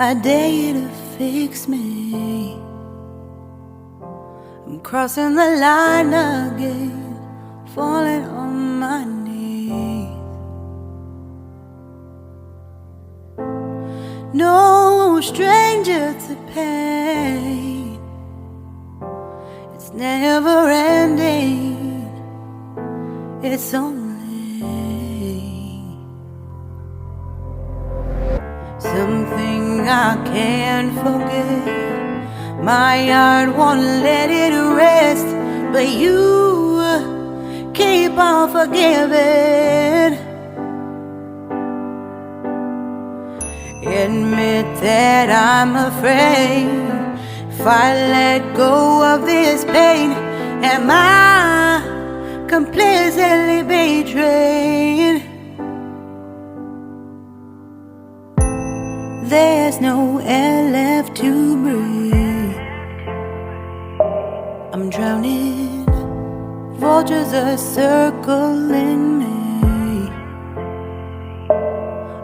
I dare you to fix me. I'm crossing the line again, falling on my knees. No stranger to pain, it's never ending, it's only something I can't forget. My heart won't let it rest, but you keep on forgiving. Admit that I'm afraid. If I let go of this pain, am I completely betrayed? There's no air left to breathe. I'm drowning, vultures are circling me.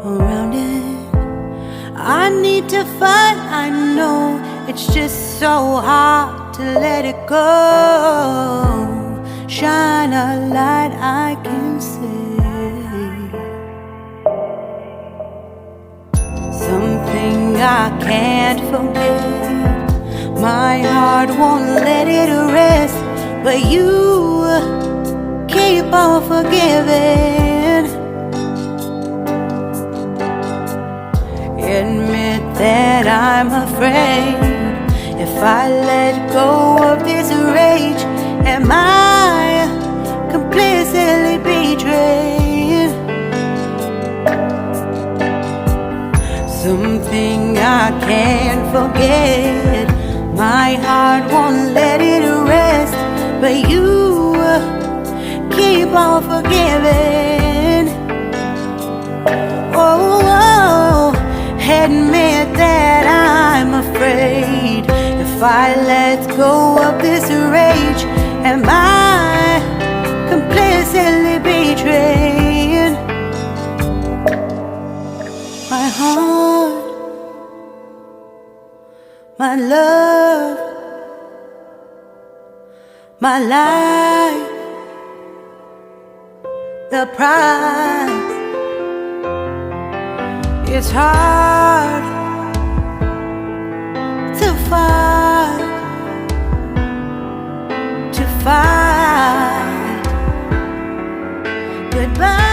Around it, I need to fight. I know it's just so hard to let it go. Shine a light I can see. Something I can't forget. My heart won't let it rest, but you keep on forgiving. Admit that I'm afraid. If I let go of this rage, am I completely betrayed? Something I can't forget. My heart won't let it rest, but you keep on forgiving. Oh, admit that I'm afraid. If I let go of this rage, am I completely betrayed? My heart, my love, my life, the price. It's hard to fight, goodbye.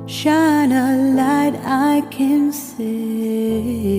Shine a light I can see.